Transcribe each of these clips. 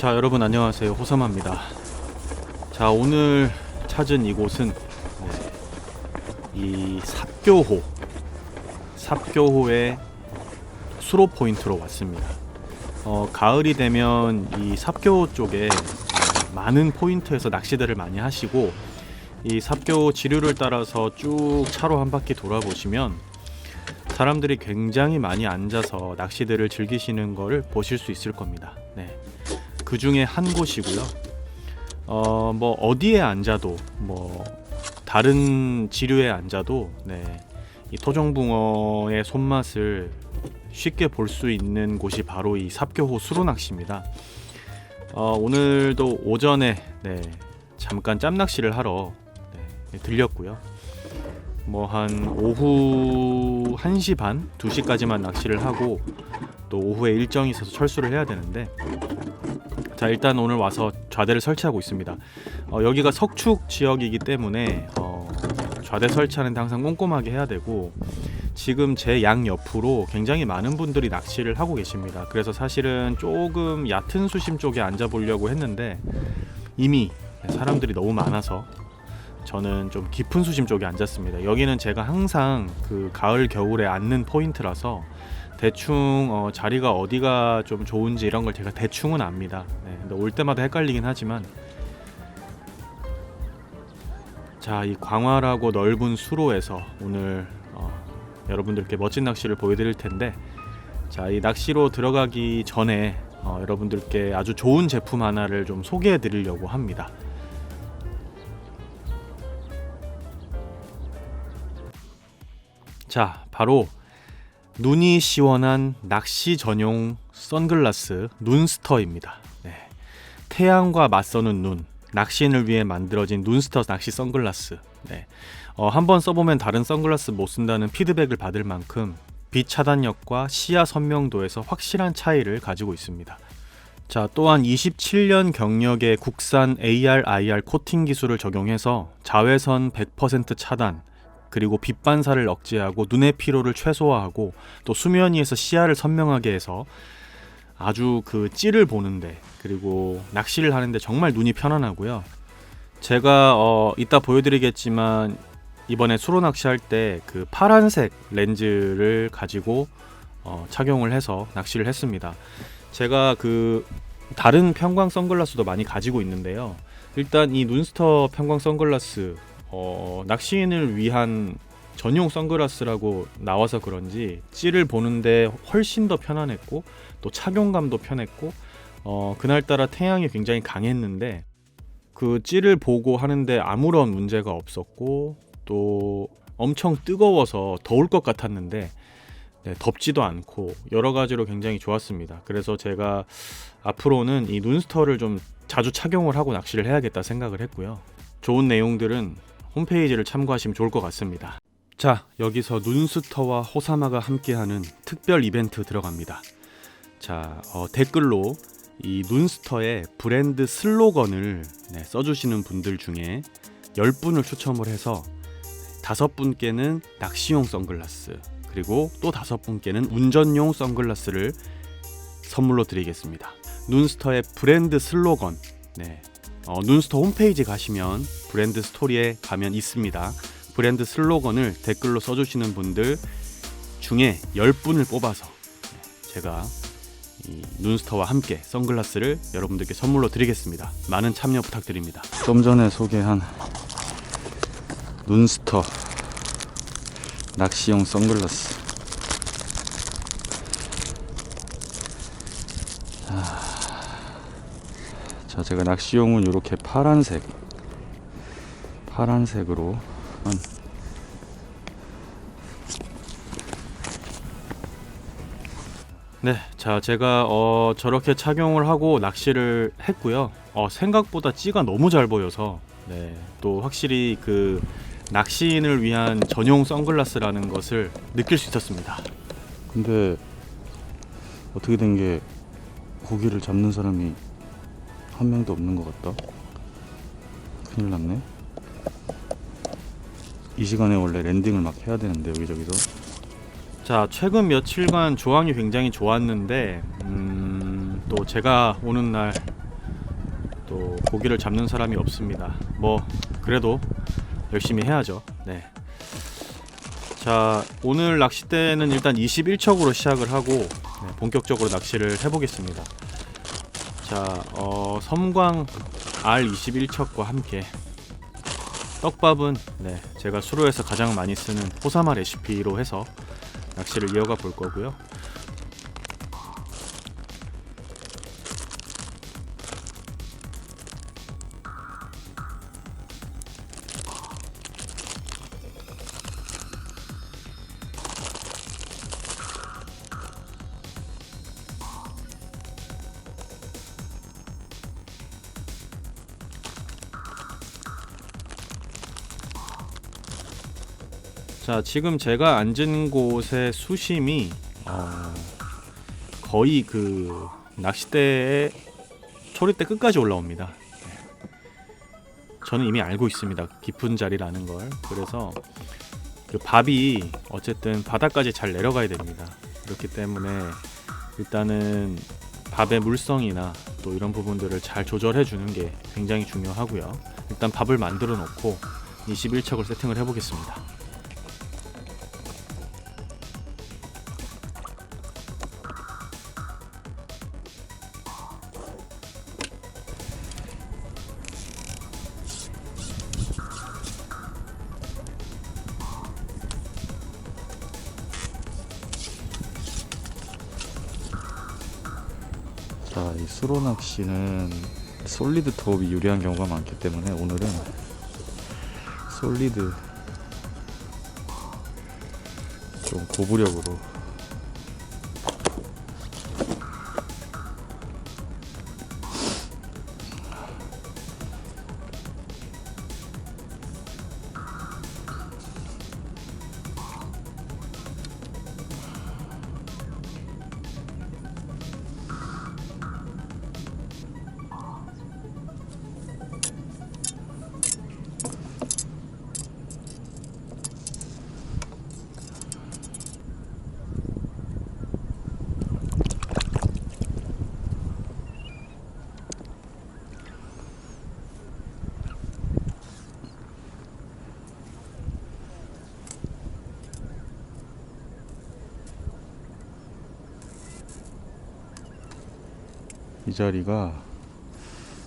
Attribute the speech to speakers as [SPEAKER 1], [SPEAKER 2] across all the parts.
[SPEAKER 1] 자, 여러분 안녕하세요. 호사마입니다. 자, 오늘 찾은 이곳은 이 삽교호의 수로 포인트로 왔습니다. 가을이 되면 이 삽교호 쪽에 많은 포인트에서 낚시들을 많이 하시고, 이 삽교호 지류를 따라서 쭉 차로 한 바퀴 돌아보시면 사람들이 굉장히 많이 앉아서 낚시들을 즐기시는 걸 보실 수 있을 겁니다. 네. 그 중에 한 곳이고요. 뭐 어디에 앉아도, 뭐 다른 지류에 앉아도 이 토종붕어의 손맛을 쉽게 볼 수 있는 곳이 바로 이 삽교호 수로낚시입니다. 오늘도 오전에 잠깐 짬낚시를 하러 들렸고요. 뭐 한 오후 1시 반, 2시까지만 낚시를 하고 또 오후에 일정이 있어서 철수를 해야 되는데, 자, 일단 오늘 와서 좌대를 설치하고 있습니다. 여기가 석축 지역이기 때문에 좌대 설치하는데 항상 꼼꼼하게 해야 되고, 지금 제 양 옆으로 굉장히 많은 분들이 낚시를 하고 계십니다. 그래서 사실은 조금 얕은 수심 쪽에 앉아 보려고 했는데 이미 사람들이 너무 많아서 저는 좀 깊은 수심 쪽에 앉았습니다. 여기는 제가 항상 그 가을 겨울에 앉는 포인트라서 대충 자리가 어디가 좀 좋은지 이런 걸 제가 대충은 압니다. 근데 올 때마다 헷갈리긴 하지만, 자, 이 광활하고 넓은 수로에서 오늘 여러분들께 멋진 낚시를 보여드릴 텐데, 자, 이 낚시로 들어가기 전에 여러분들께 아주 좋은 제품 하나를 좀 소개해 드리려고 합니다. 자, 바로 눈이 시원한 낚시 전용 선글라스 눈스터입니다. 태양과 맞서는 눈, 낚시인을 위해 만들어진 눈스터 낚시 선글라스. 한번 써보면 다른 선글라스 못 쓴다는 피드백을 받을 만큼 빛 차단력과 시야 선명도에서 확실한 차이를 가지고 있습니다. 자, 또한 27년 경력의 국산 AR, IR 코팅 기술을 적용해서 자외선 100% 차단, 그리고 빛 반사를 억제하고 눈의 피로를 최소화하고, 또 수면 위에서 시야를 선명하게 해서 아주 그 찌를 보는데, 그리고 낚시를 하는데 정말 눈이 편안하고요. 제가 이따 보여드리겠지만 이번에 수로 낚시할 때 그 파란색 렌즈를 가지고 착용을 해서 낚시를 했습니다. 제가 그 다른 편광 선글라스도 많이 가지고 있는데요. 일단 이 눈스터 편광 선글라스 낚시인을 위한 전용 선글라스라고 나와서 그런지 찌를 보는데 훨씬 더 편안했고, 또 착용감도 편했고, 그날따라 태양이 굉장히 강했는데 그 찌를 보고 하는데 아무런 문제가 없었고, 또 엄청 뜨거워서 더울 것 같았는데 덥지도 않고 여러 가지로 굉장히 좋았습니다. 그래서 제가 앞으로는 이 눈스터를 좀 자주 착용을 하고 낚시를 해야겠다 생각을 했고요. 좋은 내용들은 홈페이지를 참고하시면 좋을 것 같습니다. 자, 여기서 눈스터와 호사마가 함께하는 특별 이벤트 들어갑니다. 자, 댓글로 이 눈스터의 브랜드 슬로건을 써주시는 분들 중에 10분을 추첨을 해서 5분께는 낚시용 선글라스, 그리고 또 5분께는 운전용 선글라스를 선물로 드리겠습니다. 눈스터의 브랜드 슬로건, 눈스터 홈페이지 가시면 브랜드 스토리에 가면 있습니다. 브랜드 슬로건을 댓글로 써주시는 분들 중에 10분을 뽑아서 제가 이 눈스터와 함께 선글라스를 여러분들께 선물로 드리겠습니다. 많은 참여 부탁드립니다. 좀 전에 소개한 눈스터 낚시용 선글라스. 자, 제가 낚시용은 이렇게 파란색으로 자, 제가 저렇게 착용을 하고 낚시를 했고요. 생각보다 찌가 너무 잘 보여서 또 확실히 그 낚시인을 위한 전용 선글라스라는 것을 느낄 수 있었습니다.
[SPEAKER 2] 근데 어떻게 된 게 고기를 잡는 사람이 한 명도 없는 것 같다. 큰일 났네. 이 시간에 원래 랜딩을 막 해야 되는데 여기저기서.
[SPEAKER 1] 자, 최근 며칠간 조항이 굉장히 좋았는데 또 제가 오는 날 또 고기를 잡는 사람이 없습니다. 뭐 그래도 열심히 해야죠. 네. 자, 오늘 낚싯대는 일단 21척으로 시작을 하고 본격적으로 낚시를 해보겠습니다. 자, 섬광 R21척과 함께 떡밥은 제가 수로에서 가장 많이 쓰는 호사마 레시피로 해서 낚시를 이어가 볼 거고요. 자, 지금 제가 앉은 곳의 수심이 거의 그 낚싯대의 초리대 끝까지 올라옵니다. 저는 이미 알고 있습니다. 깊은 자리라는 걸. 그래서 그 밥이 어쨌든 바닥까지 잘 내려가야 됩니다. 그렇기 때문에 일단은 밥의 물성이나 또 이런 부분들을 잘 조절해 주는 게 굉장히 중요하고요. 일단 밥을 만들어 놓고 21척을 세팅을 해 보겠습니다.
[SPEAKER 2] 자, 이 수로 낚시는 솔리드 도업이 유리한 경우가 많기 때문에 오늘은 솔리드 좀 고부력으로 이 자리가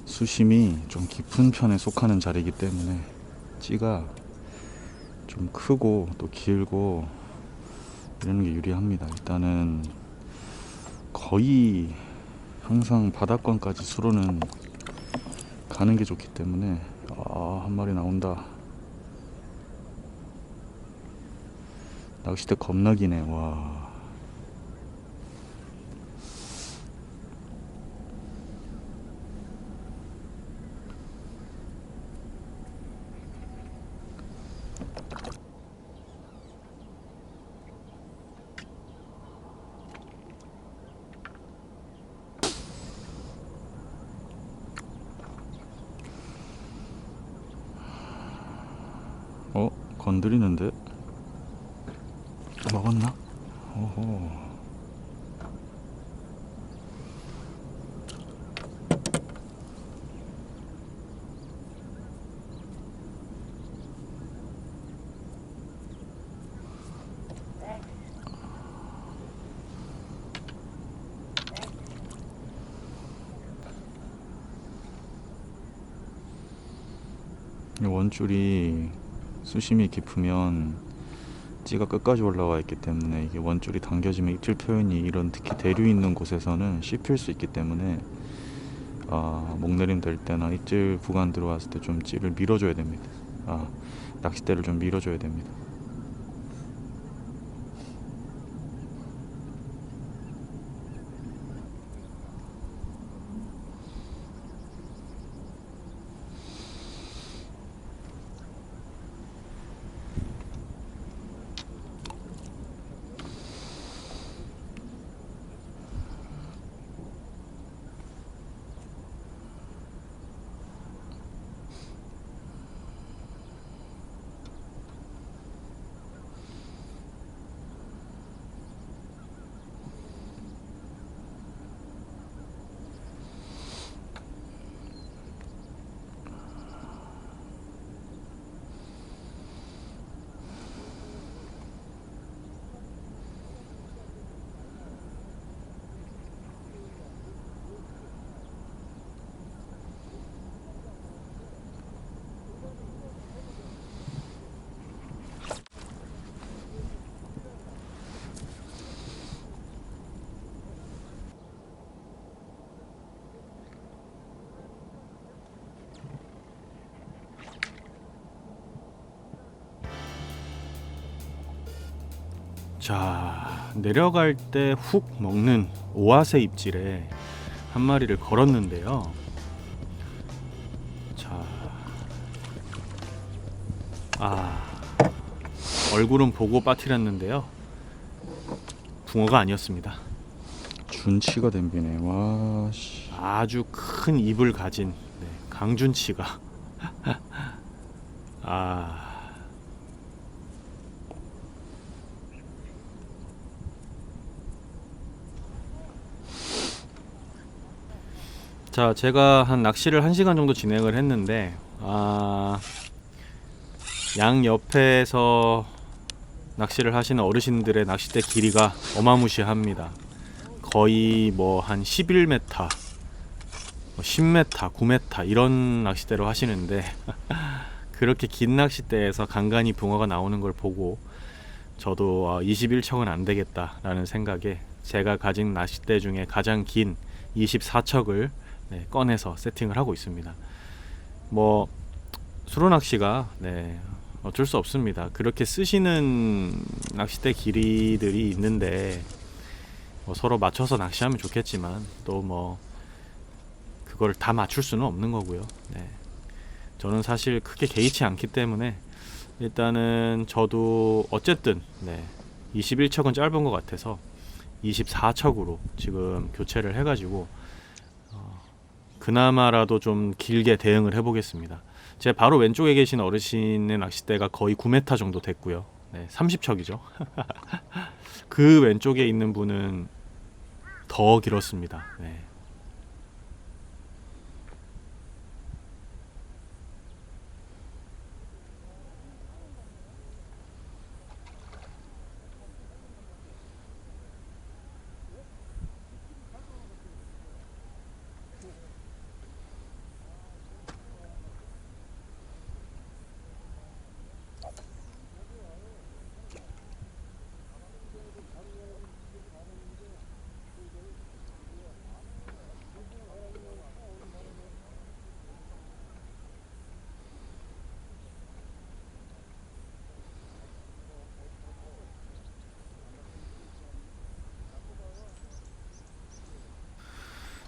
[SPEAKER 2] 수심이 좀 깊은 편에 속하는 자리이기 때문에 찌가 좀 크고 또 길고 이런 게 유리합니다. 일단은 거의 항상 바닥권까지 수로는 가는 게 좋기 때문에 한 마리 나온다. 낚싯대 겁나 기네. 와. 건드리는데? 먹었나? 오호. 이 원줄이 수심이 깊으면 찌가 끝까지 올라와 있기 때문에 이게 원줄이 당겨지면 입질 표현이 이런 특히 대류 있는 곳에서는 씹힐 수 있기 때문에 목내림 될 때나 입질 구간 들어왔을 때 좀 찌를 밀어줘야 됩니다. 낚싯대를 좀 밀어줘야 됩니다.
[SPEAKER 1] 자, 내려갈 때 훅 먹는 오아세 입질에 한 마리를 걸었는데요. 자, 얼굴은 보고 빠뜨렸는데요. 붕어가 아니었습니다.
[SPEAKER 2] 준치가 댐비네. 와 씨.
[SPEAKER 1] 아주 큰 입을 가진 강준치가 자, 제가 한 낚시를 1시간 정도 진행을 했는데 양 옆에서 낚시를 하시는 어르신들의 낚싯대 길이가 어마무시합니다. 거의 뭐 한 11m, 10m, 9m 이런 낚싯대로 하시는데 그렇게 긴 낚싯대에서 간간히 붕어가 나오는 걸 보고 저도 21척은 안 되겠다라는 생각에 제가 가진 낚싯대 중에 가장 긴 24척을 꺼내서 세팅을 하고 있습니다. 뭐 수로 낚시가 어쩔 수 없습니다. 그렇게 쓰시는 낚싯대 길이들이 있는데 뭐 서로 맞춰서 낚시하면 좋겠지만 또 뭐 그걸 다 맞출 수는 없는 거고요. 저는 사실 크게 개의치 않기 때문에 일단은 저도 어쨌든 21척은 짧은 것 같아서 24척으로 지금 교체를 해가지고 그나마라도 좀 길게 대응을 해보겠습니다. 제 바로 왼쪽에 계신 어르신의 낚싯대가 거의 9m 정도 됐고요. 30척이죠. 그 왼쪽에 있는 분은 더 길었습니다.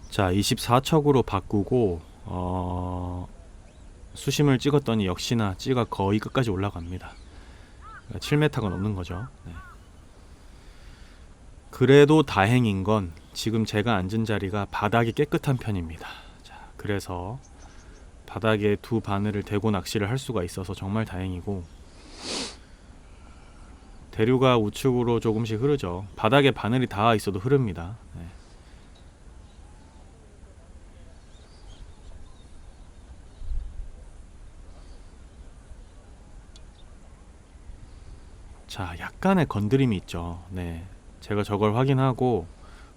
[SPEAKER 1] 자, 24척으로 바꾸고 수심을 찍었더니 역시나 찌가 거의 끝까지 올라갑니다. 7m가 넘는 거죠. 그래도 다행인 건 지금 제가 앉은 자리가 바닥이 깨끗한 편입니다. 자, 그래서 바닥에 두 바늘을 대고 낚시를 할 수가 있어서 정말 다행이고, 대류가 우측으로 조금씩 흐르죠. 바닥에 바늘이 닿아 있어도 흐릅니다. 자, 약간의 건드림이 있죠. 제가 저걸 확인하고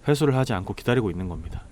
[SPEAKER 1] 회수를 하지 않고 기다리고 있는 겁니다.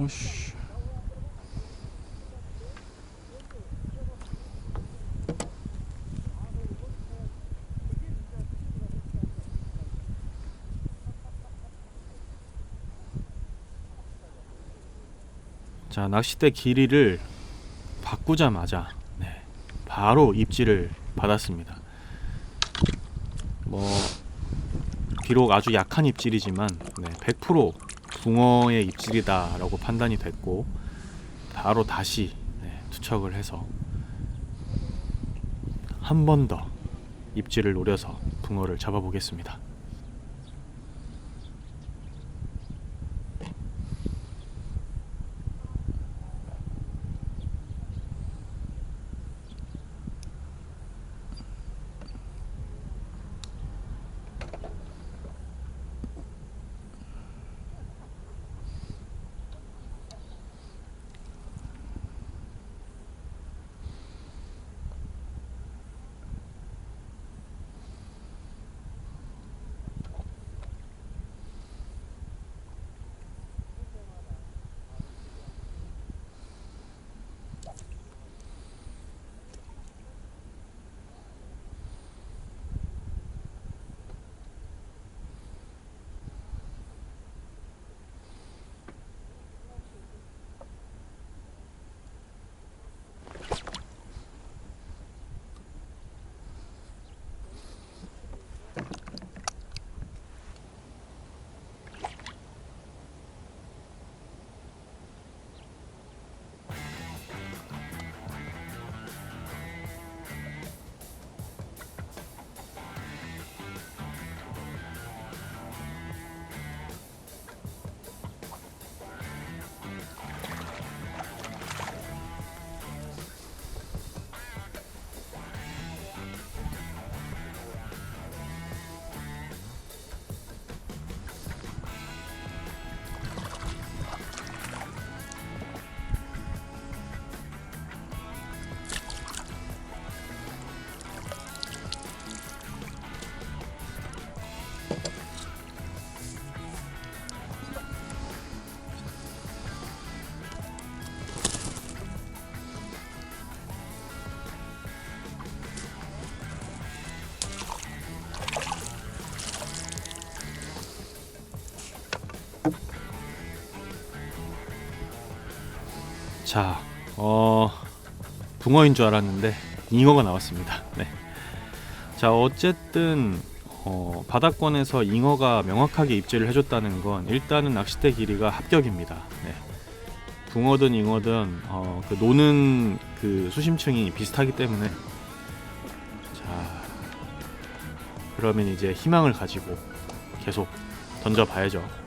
[SPEAKER 2] 오씨.
[SPEAKER 1] 자, 낚싯대 길이를 바꾸자마자 바로 입질을 받았습니다. 뭐 비록 아주 약한 입질이지만 100% 붕어의 입질이다 라고 판단이 됐고, 바로 다시 투척을 해서 한 번 더 입질을 노려서 붕어를 잡아보겠습니다. 자, 붕어인 줄 알았는데 잉어가 나왔습니다. 네. 자, 어쨌든 바닥권에서 잉어가 명확하게 입질을 해줬다는 건 일단은 낚싯대 길이가 합격입니다. 네. 붕어든 잉어든 그 노는 그 수심층이 비슷하기 때문에, 자, 그러면 이제 희망을 가지고 계속 던져봐야죠.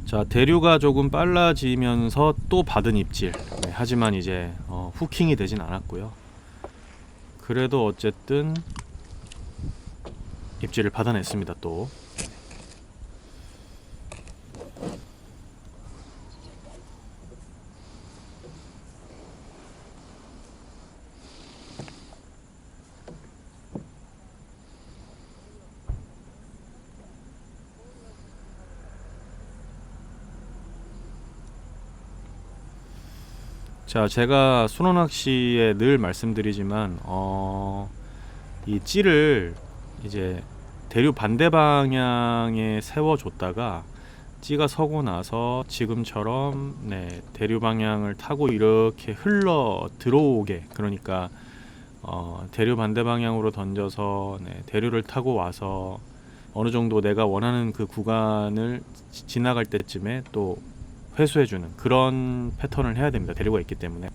[SPEAKER 1] 자, 대류가 조금 빨라지면서 또 받은 입질. 네, 하지만 이제 후킹이 되진 않았고요. 그래도 어쨌든 입질을 받아냈습니다. 또 자, 제가 순어낚시에 늘 말씀드리지만 이 찌를 이제 대류 반대 방향에 세워줬다가 찌가 서고 나서 지금처럼, 네, 대류 방향을 타고 이렇게 흘러 들어오게, 그러니까 대류 반대 방향으로 던져서, 네, 대류를 타고 와서 어느 정도 내가 원하는 그 구간을 지나갈 때쯤에 또 회수해주는 그런 패턴을 해야 됩니다. 대류가 있기 때문에.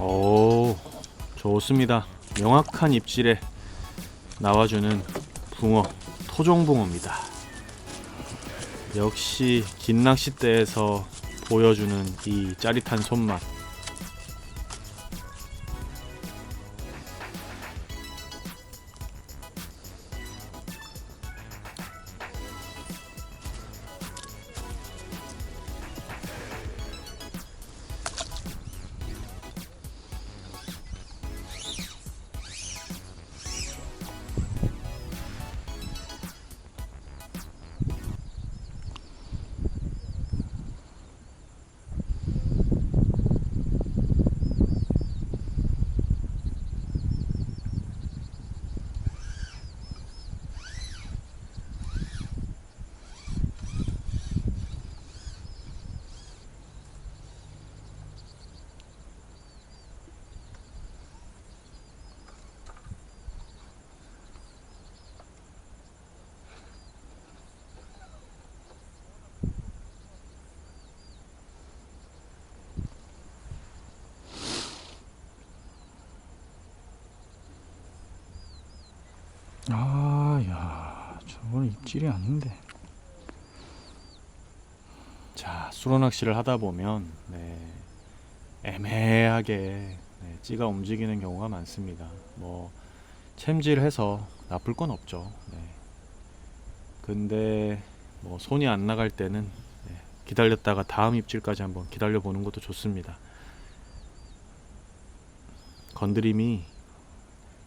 [SPEAKER 1] 오, 좋습니다. 명확한 입질에 나와주는 붕어, 토종붕어입니다. 역시 긴 낚싯대에서 보여주는 이 짜릿한 손맛.
[SPEAKER 2] 야, 저건 입질이 아닌데.
[SPEAKER 1] 자, 수로 낚시를 하다 보면 애매하게 찌가 움직이는 경우가 많습니다. 뭐 챔질해서 나쁠 건 없죠. 근데 뭐 손이 안 나갈 때는 기다렸다가 다음 입질까지 한번 기다려 보는 것도 좋습니다. 건드림이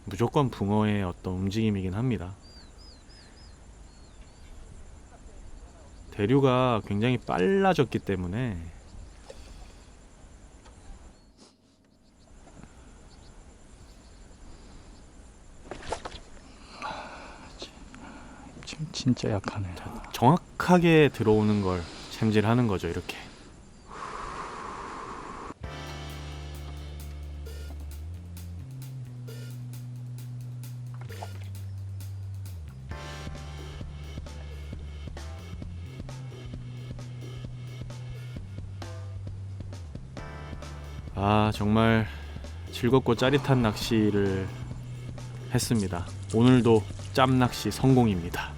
[SPEAKER 1] 무조건 붕어의 어떤 움직임이긴 합니다. 대류가 굉장히 빨라졌기 때문에
[SPEAKER 2] 지금 진짜 약하네.
[SPEAKER 1] 정확하게 들어오는 걸 챔질하는 거죠. 이렇게. 아, 정말 즐겁고 짜릿한 낚시를 했습니다. 오늘도 짬 낚시 성공입니다.